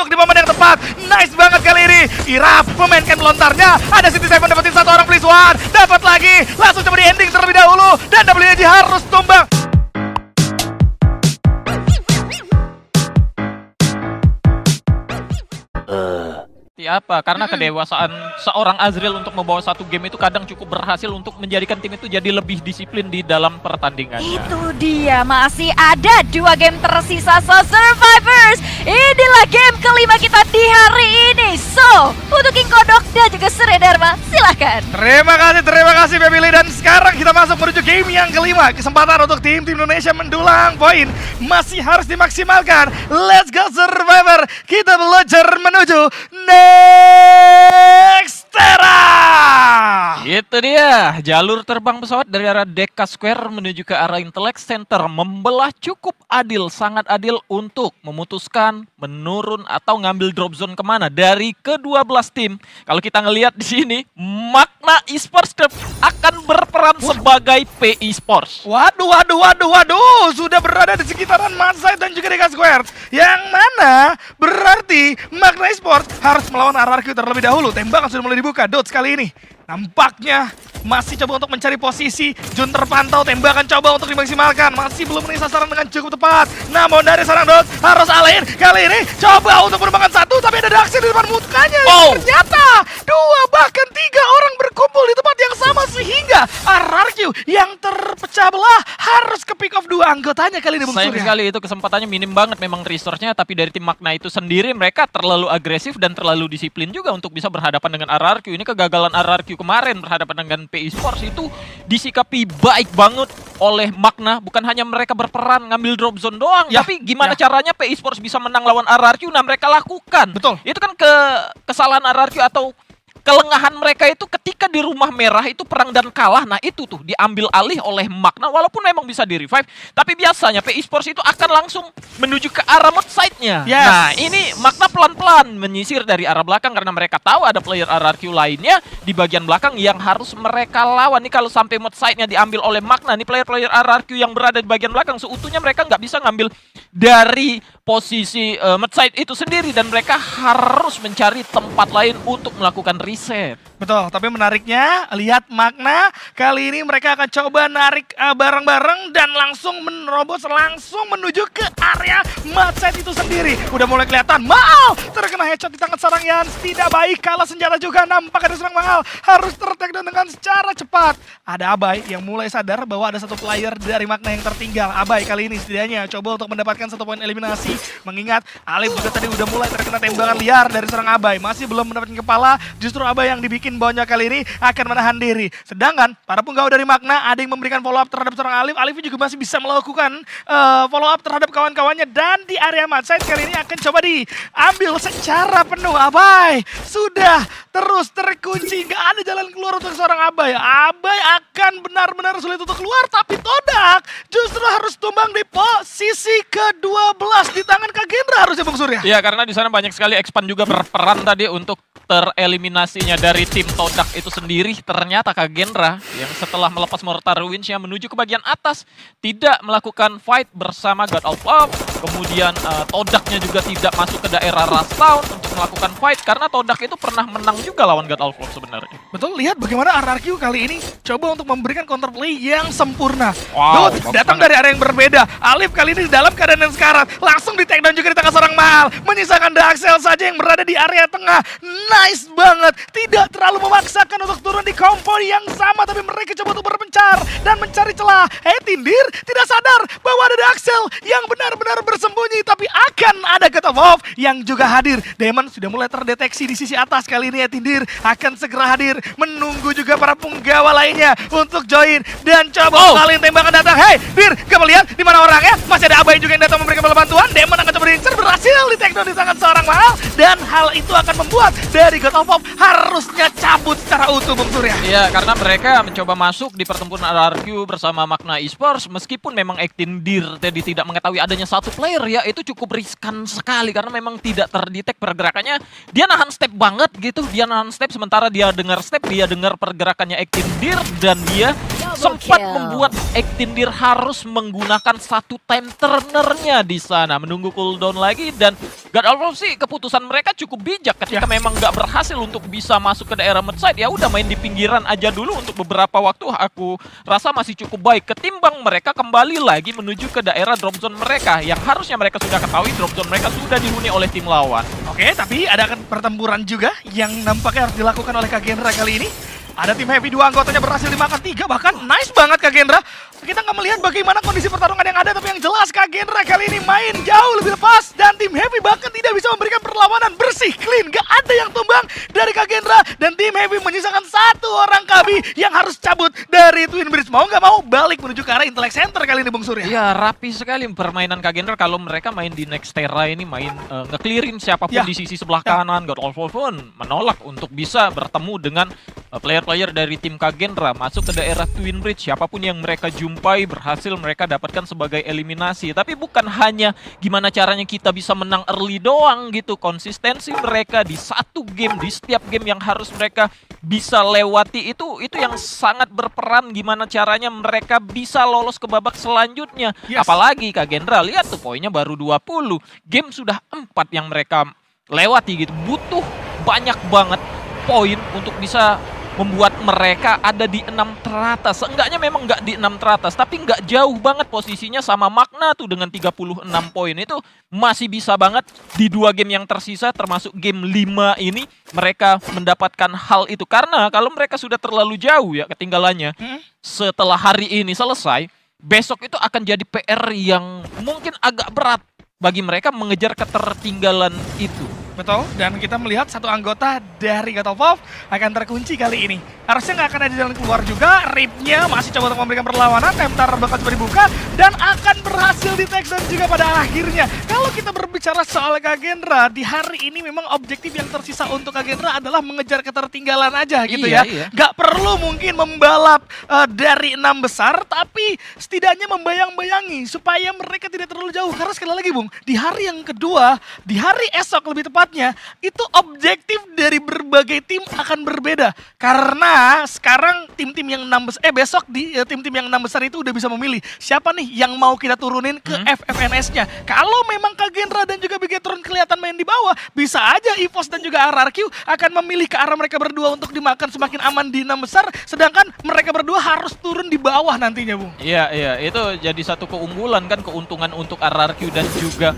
masuk di momen yang tepat. Nice banget kali ini. Iraf memainkan melontarnya. Ada City Seven dapetin satu orang please one. Dapat lagi. Langsung coba di ending terlebih dahulu. Dan WNJ harus tumbang. Apa? Karena kedewasaan seorang Azriel untuk membawa satu game itu kadang cukup berhasil untuk menjadikan tim itu jadi lebih disiplin di dalam pertandingannya. Itu dia, masih ada 2 game tersisa. So Survivors, inilah game kelima kita di hari ini. So, untuk King Kodok dan juga Surya Dharma, silahkan. Terima kasih Baby Lee. Dan sekarang kita masuk menuju game yang kelima. Kesempatan untuk tim Indonesia mendulang poin masih harus dimaksimalkan. Let's go Survivor. Kita belajar menuju Nextera. Itu dia, jalur terbang pesawat dari arah Deka Square menuju ke arah Intellect Center membelah cukup adil, sangat adil untuk memutuskan menurun atau ngambil drop zone kemana dari ke-12 tim. Kalau kita ngelihat di sini, Magna Esports Club akan berperan sebagai PI Sports. Waduh, sudah berada di sekitaran Mansai dan juga Deka Square. Yang mana berarti Magna Esports harus melawan RRQ terlebih dahulu. Tembakan sudah mulai dibuka, Dots kali ini. Nampaknya masih coba untuk mencari posisi. Jun terpantau, tembakan coba untuk dimaksimalkan. Masih belum menemukan sasaran dengan cukup tepat. Namun dari sarang Dots harus alain. Kali ini coba untuk menemukan satu, tapi ada Daxi di depan mukanya. Ternyata 2 bahkan 3 orang berkumpul di tempat yang sama sehingga RRQ yang terpecah belah harus ke pick off 2 anggotanya kali ini. Sayang sekali itu kesempatannya minim banget memang resource-nya, tapi dari tim Magna itu sendiri mereka terlalu agresif dan terlalu disiplin juga untuk bisa berhadapan dengan RRQ. Ini kegagalan RRQ kemarin berhadapan dengan PI Sports itu disikapi baik banget oleh Magna. Bukan hanya mereka berperan ngambil drop zone doang, tapi gimana caranya PI Sports bisa menang lawan RRQ. Nah, mereka lakukan. Betul. Itu kan kesalahan RRQ atau kelengahan mereka itu ketika di rumah merah itu perang dan kalah. Nah itu tuh diambil alih oleh Magna walaupun memang bisa di revive. Tapi biasanya PI Sports itu akan langsung menuju ke arah mid side-nya. Nah ini Magna pelan-pelan menyisir dari arah belakang karena mereka tahu ada player RRQ lainnya di bagian belakang yang harus mereka lawan. Nih kalau sampai mid side-nya diambil oleh Magna, nih player-player RRQ yang berada di bagian belakang seutuhnya mereka nggak bisa ngambil dari posisi mid side itu sendiri. Dan mereka harus mencari tempat lain untuk melakukan reset. Betul, tapi menariknya lihat Magna kali ini mereka akan coba narik bareng-bareng dan langsung menerobos langsung menuju ke area Matside itu sendiri. Udah mulai kelihatan Maal terkena headshot di tangan sarang Yans. Tidak baik, kalah senjata juga. Nampak ada serang Maal harus tertakedown dengan secara cepat. Ada Abai yang mulai sadar bahwa ada satu player dari Magna yang tertinggal. Abai kali ini setidaknya coba untuk mendapatkan 1 poin eliminasi. Mengingat Alif juga tadi udah mulai terkena tembakan liar dari serang Abai. Masih belum mendapatkan kepala. Justru Abai yang dibikin bonyak kali ini akan menahan diri. Sedangkan para punggawa dari Magna ada yang memberikan follow up terhadap seorang Alif. Alif juga masih bisa melakukan follow up terhadap kawan-kawannya. Dan di area Matside kali ini akan coba diambil secara penuh. Abai sudah terus terkunci. Gak ada jalan keluar untuk seorang Abai. Abai akan benar-benar sulit untuk keluar. Tapi Todak justru harus tumbang di posisi ke-12 di tangan Kagendra harusnya Bung Surya. Ya karena di sana banyak sekali Expand juga berperan tadi untuk tereliminasinya dari tim Todak itu sendiri. Ternyata Kagendra yang setelah melepas Mortar Ruins-nya menuju ke bagian atas tidak melakukan fight bersama God of Love. Kemudian Todaknya juga tidak masuk ke daerah Rust Town untuk melakukan fight karena Todak itu pernah menang juga lawan God of Love sebenarnya. Betul, lihat bagaimana RRQ kali ini coba untuk memberikan counterplay yang sempurna. Wow, datang dari area yang berbeda. Alif kali ini dalam keadaan yang sekarat. Langsung di takedown juga di tangan seorang Maal. Menyisakan Daxel saja yang berada di area tengah. Nice banget. Tidak terlalu memaksakan untuk turun di compo yang sama. Tapi mereka coba untuk berpencar dan mencari celah. Tindir tidak sadar bahwa ada Daxel yang benar-benar bersembunyi. Tapi akan ada God of Love yang juga hadir. Demon sudah mulai terdeteksi di sisi atas. Kali ini Tindir akan segera hadir. Menunggu juga para punggawa lainnya untuk join. Dan coba kalian tembakan datang. Hey, Dir, kamu lihat di mana orangnya? Masih ada Abai juga yang datang memberikan bantuan. Demon akan coba diincar, berhasil di takedown di tangan seorang Maal. Dan hal itu akan membuat dari God of Love harusnya cabut secara utuh, Bung Surya. Iya, karena mereka mencoba masuk di pertempuran RRQ bersama Magna Esports. Meskipun memang Tindir tadi tidak mengetahui adanya satu player ya, itu cukup riskan sekali. Karena memang tidak terdetek pergerakannya. Dia nahan step banget gitu. Dia nahan step sementara dia dengar step, dia dengar pergerakannya Tindir. Dan dia sempat membuat Ektindir harus menggunakan satu time turnernya di sana, menunggu cooldown lagi. Dan God of War sih keputusan mereka cukup bijak ketika memang nggak berhasil untuk bisa masuk ke daerah midside, ya udah main di pinggiran aja dulu untuk beberapa waktu. Aku rasa masih cukup baik ketimbang mereka kembali lagi menuju ke daerah drop zone mereka yang harusnya mereka sudah ketahui drop zone mereka sudah dihuni oleh tim lawan. Oke, tapi ada pertempuran juga yang nampaknya harus dilakukan oleh Kagendra kali ini. Ada tim Heavy, 2 anggotanya berhasil dimakan 3, bahkan nice banget Kagendra. Kita nggak melihat bagaimana kondisi pertarungan yang ada, tapi yang jelas Kagendra kali ini main jauh lebih lepas. Dan tim Heavy bahkan tidak bisa memberikan perlawanan bersih, clean. Gak ada yang tumbang dari Kagendra. Dan tim Heavy menyisakan 1 orang Kabi yang harus cabut dari Twin Bridge. Mau nggak mau balik menuju ke arah Intellect Center kali ini Bung Surya. Ya, rapi sekali permainan Kagendra kalau mereka main di Nextera ini, main nge-clearin siapapun di sisi sebelah kanan. God of War pun menolak untuk bisa bertemu dengan player-player dari tim Kagendra masuk ke daerah Twin Bridge. Siapapun yang mereka jumpai berhasil mereka dapatkan sebagai eliminasi. Tapi bukan hanya gimana caranya kita bisa menang early doang gitu. Konsistensi mereka di satu game, di setiap game yang harus mereka bisa lewati itu yang sangat berperan gimana caranya mereka bisa lolos ke babak selanjutnya. Apalagi Kagendra, lihat tuh poinnya baru 20. Game sudah 4 yang mereka lewati gitu. Butuh banyak banget poin untuk bisa membuat mereka ada di 6 teratas. Seenggaknya memang nggak di 6 teratas, tapi nggak jauh banget posisinya sama Magna tuh dengan 36 poin. Itu masih bisa banget di 2 game yang tersisa, termasuk game 5 ini mereka mendapatkan hal itu. Karena kalau mereka sudah terlalu jauh ya ketinggalannya, setelah hari ini selesai, besok itu akan jadi PR yang mungkin agak berat bagi mereka mengejar ketertinggalan itu. Betul, dan kita melihat 1 anggota dari God of War akan terkunci kali ini. Harusnya nggak akan ada jalan keluar juga. Ripnya masih coba untuk memberikan perlawanan. Temptar bakal coba dibuka dan akan berhasil di takedown juga pada akhirnya. Kalau kita berbicara soal Kagendra, di hari ini memang objektif yang tersisa untuk Kagendra adalah mengejar ketertinggalan aja gitu ya. Nggak perlu mungkin membalap dari 6 besar, tapi setidaknya membayang-bayangi supaya mereka tidak terlalu jauh. Karena sekali lagi Bung, di hari yang kedua, di hari esok lebih tepatnya, itu objektif dari berbagai tim akan berbeda. Karena sekarang tim-tim yang 6 besar, besok di tim-tim yang 6 besar itu udah bisa memilih siapa nih yang mau kita turunin ke FFNS-nya. Kalau memang Kagendra dan juga Bigetron kelihatan main di bawah, bisa aja EVOS dan juga RRQ akan memilih ke arah mereka berdua untuk dimakan semakin aman di 6 besar, sedangkan mereka berdua harus turun di bawah nantinya Bung. Iya, itu jadi satu keunggulan kan, keuntungan untuk RRQ dan juga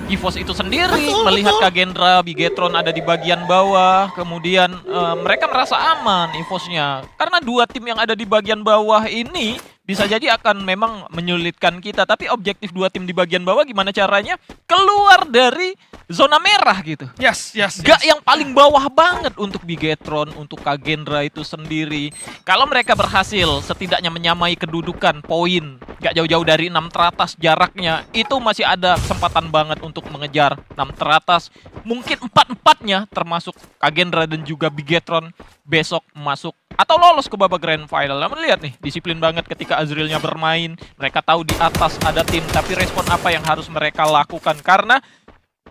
EVOS itu sendiri. Melihat Kagendra, Bigetron ada di bagian bawah, kemudian mereka merasa aman EVOS-nya. Karena 2 tim yang ada di bagian bawah ini bisa jadi akan memang menyulitkan kita. Tapi objektif 2 tim di bagian bawah gimana caranya keluar dari zona merah gitu. Gak yang paling bawah banget untuk Bigetron, untuk Kagendra itu sendiri. Kalau mereka berhasil setidaknya menyamai kedudukan poin, gak jauh-jauh dari 6 teratas jaraknya, itu masih ada kesempatan banget untuk mengejar 6 teratas. Mungkin 4-4-nya termasuk Kagendra dan juga Bigetron besok masuk atau lolos ke babak grand final. Namun lihat nih, disiplin banget ketika Azrilnya bermain. Mereka tahu di atas ada tim, tapi respon apa yang harus mereka lakukan. Karena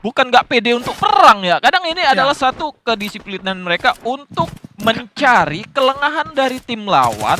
bukan nggak pede untuk perang ya. Kadang ini adalah satu kedisiplinan mereka untuk mencari kelengahan dari tim lawan,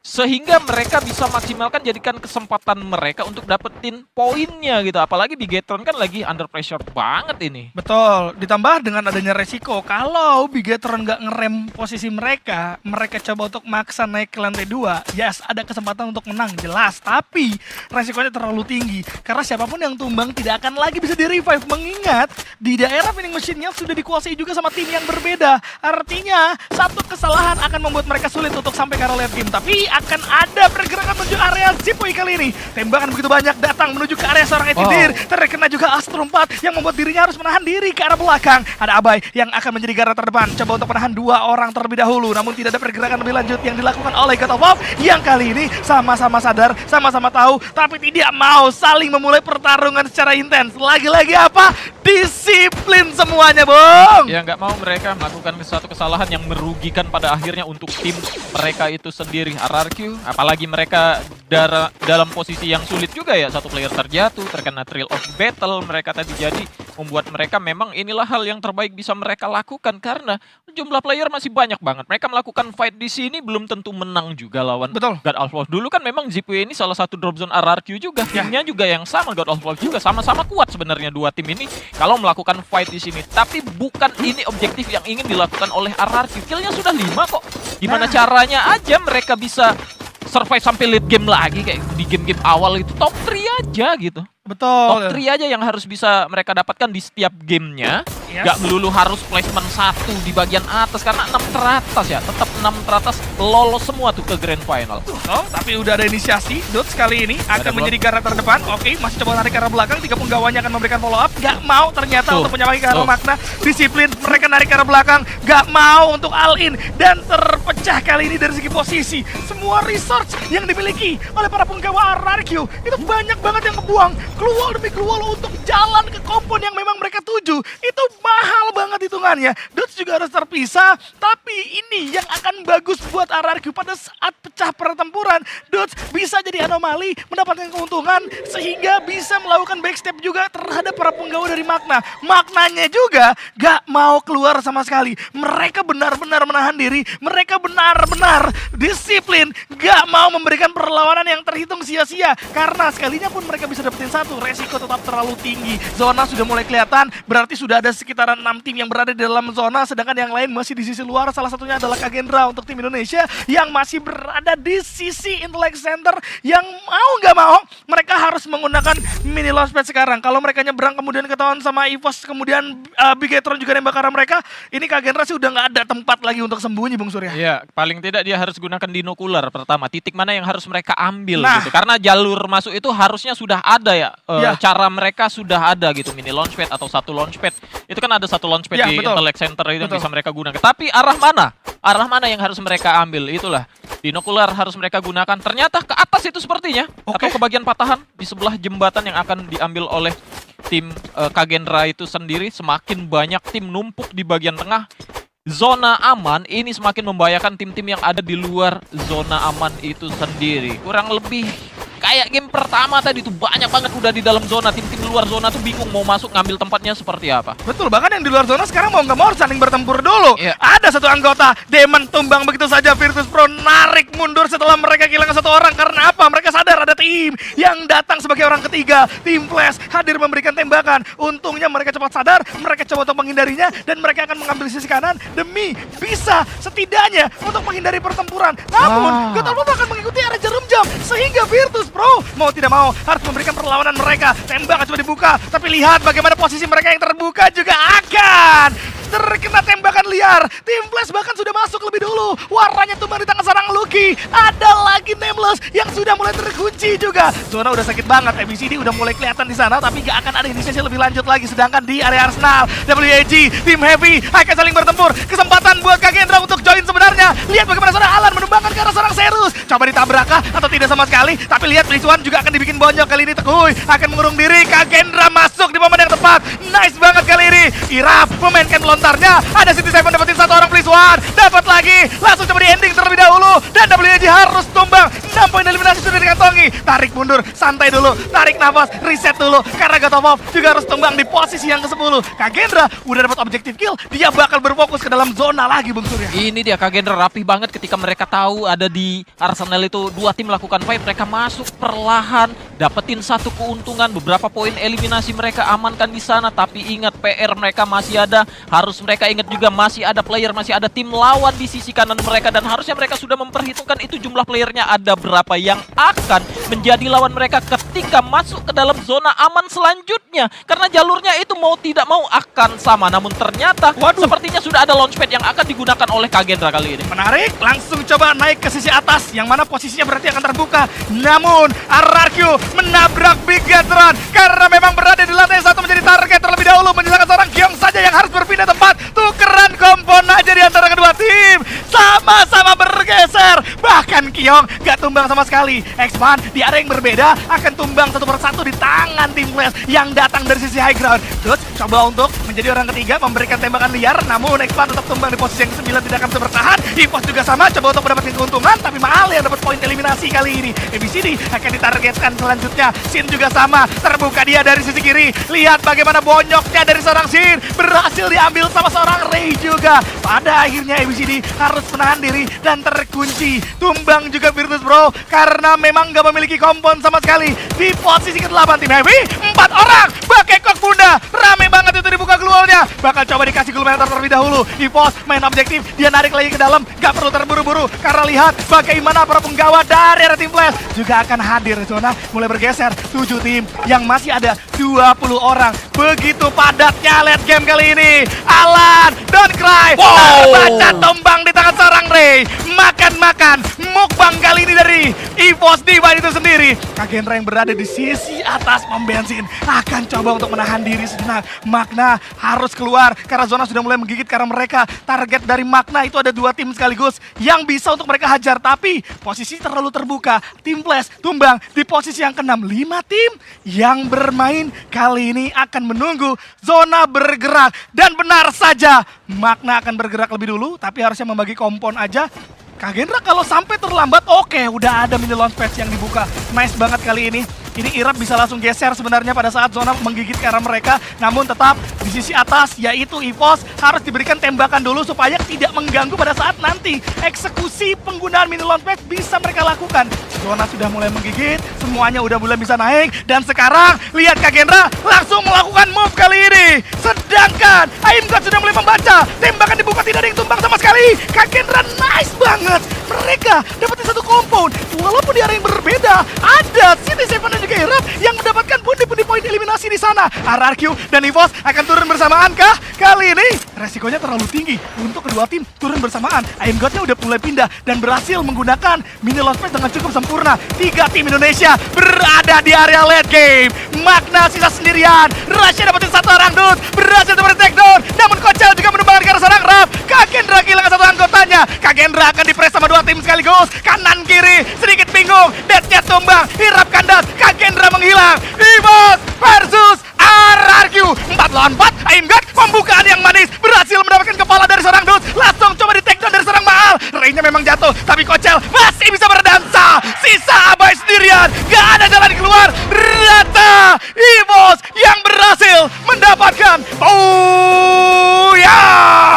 sehingga mereka bisa maksimalkan, jadikan kesempatan mereka untuk dapetin poinnya gitu. Apalagi Bigetron kan lagi under pressure banget ini. Betul, ditambah dengan adanya resiko kalau Bigetron nggak ngerem posisi mereka coba untuk maksa naik ke lantai 2, yes, ada kesempatan untuk menang, jelas. Tapi resikonya terlalu tinggi, karena siapapun yang tumbang tidak akan lagi bisa di-revive. Mengingat di daerah vending machine-nya sudah dikuasai juga sama tim yang berbeda. Artinya, satu kesalahan akan membuat mereka sulit untuk sampai ke arah late game. Tapi akan ada pergerakan menuju area Zipui kali ini. Tembakan begitu banyak datang menuju ke area seorang Ektindir. Terkena juga Astro 4 yang membuat dirinya harus menahan diri ke arah belakang. Ada Abai yang akan menjadi garda terdepan, coba untuk menahan 2 orang terlebih dahulu. Namun tidak ada pergerakan lebih lanjut yang dilakukan oleh God of War yang kali ini sama-sama sadar, sama-sama tahu, tapi tidak mau saling memulai pertarungan secara intens. Lagi-lagi apa? Disiplin semuanya, Bung. Ya nggak mau mereka melakukan satu kesalahan yang merugikan pada akhirnya untuk tim mereka itu sendiri. RRQ, apalagi mereka dalam posisi yang sulit juga ya. Satu player terjatuh, terkena Thrill of Battle mereka tadi. Jadi membuat mereka memang inilah hal yang terbaik bisa mereka lakukan karena jumlah player masih banyak banget. Mereka melakukan fight di sini belum tentu menang juga lawan Betul. God of War. Dulu kan memang ZPW ini salah satu drop zone RRQ juga. Timnya juga yang sama God of War juga, sama-sama kuat sebenarnya dua tim ini kalau melakukan fight di sini. Tapi bukan ini objektif yang ingin dilakukan oleh RRQ. Killnya sudah 5 kok. Gimana caranya aja mereka bisa survive sampai late game lagi kayak di game-game awal itu top 3 aja gitu. Betul. Top 3 aja yang harus bisa mereka dapatkan di setiap gamenya. Yes. Gak melulu harus placement 1 di bagian atas karena 6 teratas ya. Tetap 6 teratas lolos semua tuh ke grand final. Oh, tapi udah ada inisiasi. Dots kali ini akan belum. menjadi garda terdepan. Oke, masih coba narik ke arah belakang. 3 penggawanya akan memberikan follow up. Gak mau ternyata untuk menyamai ke arah makna. Disiplin, mereka narik ke arah belakang. Gak mau untuk all in. Dan terpecah kali ini dari segi posisi. Semua research yang dimiliki oleh para penggawa RRQ itu banyak banget yang kebuang. Keluar demi keluar untuk jalan ke kompon yang memang mereka tuju. Itu mahal banget hitungannya. Dots juga harus terpisah. Tapi ini yang akan bagus buat RRQ pada saat pecah pertempuran. Dots bisa jadi anomali, mendapatkan keuntungan sehingga bisa melakukan backstep juga terhadap para penggawa dari Magna. Maknanya juga gak mau keluar sama sekali. Mereka benar-benar menahan diri. Mereka benar-benar disiplin. Gak mau memberikan perlawanan yang terhitung sia-sia. Karena sekalinya pun mereka bisa dapetin satu, resiko tetap terlalu tinggi. Zona sudah mulai kelihatan, berarti sudah ada sekitaran 6 tim yang berada di dalam zona, sedangkan yang lain masih di sisi luar. Salah satunya adalah Kagendra untuk tim Indonesia yang masih berada di sisi Intellect Center yang mau nggak mau mereka harus menggunakan mini launchpad sekarang. Kalau mereka nyebrang kemudian ketahuan sama EVOS, kemudian Bigetron juga nembak arah mereka, ini Kagendra sih udah nggak ada tempat lagi untuk sembunyi, Bung Surya. Iya, paling tidak dia harus gunakan dinokular pertama. Titik mana yang harus mereka ambil Nah. gitu. Karena jalur masuk itu harusnya sudah ada ya. Cara mereka sudah ada gitu, mini launchpad atau satu launchpad. Itu kan ada satu launchpad Ya, di betul. Intellect Center itu yang Betul. bisa mereka gunakan. Tapi arah mana? Arah mana yang harus mereka ambil? Itulah. Dinokular harus mereka gunakan. Ternyata ke atas itu sepertinya. Oke. Atau ke bagian patahan di sebelah jembatan yang akan diambil oleh tim Kagendra itu sendiri. Semakin banyak tim numpuk di bagian tengah. Zona aman ini semakin membahayakan tim-tim yang ada di luar zona aman itu sendiri. Kurang lebih kayak game pertama tadi tuh banyak banget udah di dalam zona. Tim-tim luar zona tuh bingung mau masuk ngambil tempatnya seperti apa. Betul, bahkan yang di luar zona sekarang mau nggak mau harus saling bertempur dulu. Iya. Ada satu anggota, Demon tumbang begitu saja. Virtus Pro narik mundur setelah mereka kehilangan satu orang. Karena apa? Mereka sadar ada tim yang datang sebagai orang ketiga. Tim Flash hadir memberikan tembakan. Untungnya mereka cepat sadar, mereka coba untuk menghindarinya. Dan mereka akan mengambil sisi kanan demi bisa setidaknya untuk menghindari pertempuran. Namun, God of War akan mengikuti arah jarum jam. Sehingga Virtus Pro mau tidak mau harus memberikan perlawanan mereka. Tembakan coba dibuka, tapi lihat bagaimana posisi mereka yang terbuka juga akan terkena tembakan liar. Tim Flash bahkan sudah masuk lebih dulu. Warnanya tumbang di tangan seorang Lucky. Ada lagi Nameless yang sudah mulai terkunci juga. Zona udah sakit banget. ABCD udah mulai kelihatan di sana, tapi gak akan ada inisiasi lebih lanjut lagi. Sedangkan di area Arsenal, WAG, tim Heavy akan saling bertempur. Kesempatan buat Kagendra untuk join sebenarnya. Lihat bagaimana seorang Alan menumbangkan ke arah seorang Serus. Coba ditabrak atau tidak sama sekali. Tapi lihat Plisuan juga akan dibikin bonyok kali ini. Teguh akan mengurung diri. Kagendra masuk di momen yang tepat. Nice banget kali ini. Irap memainkan lontarnya. Ada City Seven dapetin satu orang Plisuan. Dapat lagi. Langsung coba di ending terlebih dahulu. Dan WAG harus tumbang. 6 poin eliminasi sudah dikantongi. Tarik mundur. Santai dulu. Tarik nafas. Reset dulu. Karena God of War juga harus tumbang di posisi yang ke-10. Kagendra udah dapat objektif kill. Dia bakal berfokus ke dalam zona lagi, Bung Surya. Ini dia Kagendra rapih banget ketika mereka tahu ada di Arsenal itu dua tim melakukan fight. Mereka masuk perlahan, dapetin satu keuntungan, beberapa poin eliminasi mereka amankan di sana. Tapi ingat PR mereka masih ada. Harus mereka ingat juga masih ada player, masih ada tim lawan di sisi kanan mereka. Dan harusnya mereka sudah memperhitungkan itu jumlah playernya ada berapa yang akan menjadi lawan mereka ketika masuk ke dalam zona aman selanjutnya. Karena jalurnya itu mau tidak mau akan sama. Namun ternyata sepertinya sudah ada launchpad yang akan digunakan oleh Kagendra kali ini. Menarik, langsung coba naik ke sisi atas, yang mana posisinya berarti akan terbuka. Namun, RRQ menabrak Bigetron karena memang berada di lantai satu menjadi target terlebih dahulu. Menyisakan seorang Kyong saja yang harus berpindah tempat. Tukeran kompon aja di antara kedua tim. Sama-sama bergeser. Bahkan Kyong gak tumbang sama sekali. X-Man di area yang berbeda akan tumbang satu persatu di tangan tim Flash yang datang dari sisi high ground. Terus coba untuk menjadi orang ketiga memberikan tembakan liar, namun Ekpan tetap tumbang di posisi yang ke-9 tidak akan bisa bertahan. EVOS juga sama, coba untuk mendapatkan keuntungan, tapi Maal yang dapat poin eliminasi kali ini. ABCD akan ditargetkan selanjutnya. Sin juga sama, terbuka dia dari sisi kiri. Lihat bagaimana bonyoknya dari seorang Sin, berhasil diambil sama seorang Ray juga. Pada akhirnya ABCD harus menahan diri dan terkunci. Tumbang juga Virtus Pro karena memang nggak memiliki kompon sama sekali. Di posisi ke-8 tim Heavy, 4 orang. Bakekok bunda, rame banget itu dibuka gluolnya. Bakal coba dikasih Glumeter terlebih dahulu. EVOS main objektif, dia narik lagi ke dalam. Gak perlu terburu-buru karena lihat bagaimana para penggawa dari area tim Flash juga akan hadir. Zona mulai bergeser, 7 tim yang masih ada 20 orang. Begitu padatnya late game kali ini. Alan, don't cry. Baca tombang di tangan seorang Ray. Makan-makan, mukbang kali ini dari EVOS Diva itu sendiri. Kagenra yang berada di sisi atas pom bensin akan coba untuk menahan diri sejenak. Magna harus keluar karena zona sudah mulai menggigit karena mereka target dari Magna itu ada 2 tim sekaligus yang bisa untuk mereka hajar, tapi posisi terlalu terbuka. Tim Flash tumbang di posisi yang ke-6. 5 tim yang bermain kali ini akan menunggu zona bergerak, dan benar saja Magna akan bergerak lebih dulu, tapi harusnya membagi kompon aja. Kagenra kalau sampai terlambat, oke, udah ada mini launch pad yang dibuka. Nice banget kali ini. Ini Irap bisa langsung geser sebenarnya pada saat zona menggigit ke arah mereka. Namun tetap di sisi atas yaitu EVOS harus diberikan tembakan dulu supaya tidak mengganggu pada saat nanti eksekusi penggunaan mini launchpad bisa mereka lakukan. Zona sudah mulai menggigit, semuanya udah mulai bisa naik. Dan sekarang lihat Kagenra langsung melakukan move kali ini. Sedangkan Aimgat sudah mulai membaca. Tembakan dibuka, tidak ada yang tumbang sama sekali. Kagenra nice banget. Mereka dapetin satu compound. Walaupun di area yang berbeda, ada CT7 dan juga Irap yang mendapatkan pundi-pundi poin eliminasi di sana. RRQ dan EVOS akan turun bersamaan kah? Kali ini resikonya terlalu tinggi untuk kedua tim turun bersamaan. Aimgodnya udah mulai pindah dan berhasil menggunakan mini launchpad dengan cukup sempurna. 3 tim Indonesia berada di area late game. Magna sisa sendirian. Rasha dapetin 1 orang dude, berhasil dapetin takedown. Namun Kocel juga menumbangkan ke arah seorang Rap. Kagendra kehilangan 1 anggotanya. Kagendra akan dipres sama 2 tim sekaligus. Kanan kiri sedikit bingung. Deathnya tumbang, Irap kandas, Kagendra menghilang. EVOS versus RRQ 4 lawan 4. Aimgat pembukaan yang manis, berhasil mendapatkan kepala dari seorang dude. Langsung coba di takedown dari seorang Maal. Ray-nya memang jatuh, tapi Kocel masih bisa berdansa. Sisa Abai sendirian, gak ada jalan keluar. Rata EVOS yang berhasil mendapatkan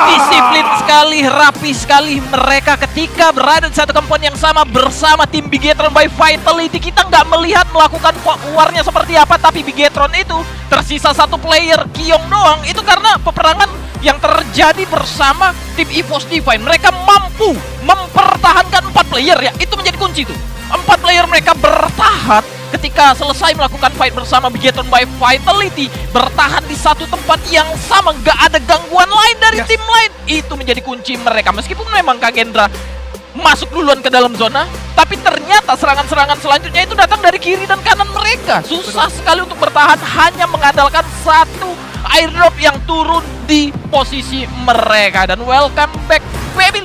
disiplin sekali, rapi sekali mereka ketika berada di satu kompon yang sama bersama tim Bigetron by Vitality. Kita nggak melihat melakukan warnya seperti apa, tapi Bigetron itu tersisa 1 player, Kyong doang. Itu karena peperangan yang terjadi bersama tim EVOS Divine. Mereka mampu mempertahankan 4 player ya, itu menjadi kunci tuh. 4 player mereka bertahan ketika selesai melakukan fight bersama Bigetron by Vitality, bertahan di satu tempat yang sama, nggak ada gangguan lain dari tim lain. Itu menjadi kunci mereka. Meskipun memang Kagendra masuk duluan ke dalam zona, tapi ternyata serangan-serangan selanjutnya itu datang dari kiri dan kanan mereka. Susah sekali untuk bertahan, hanya mengandalkan 1 airdrop yang turun di posisi mereka. Dan welcome back baby.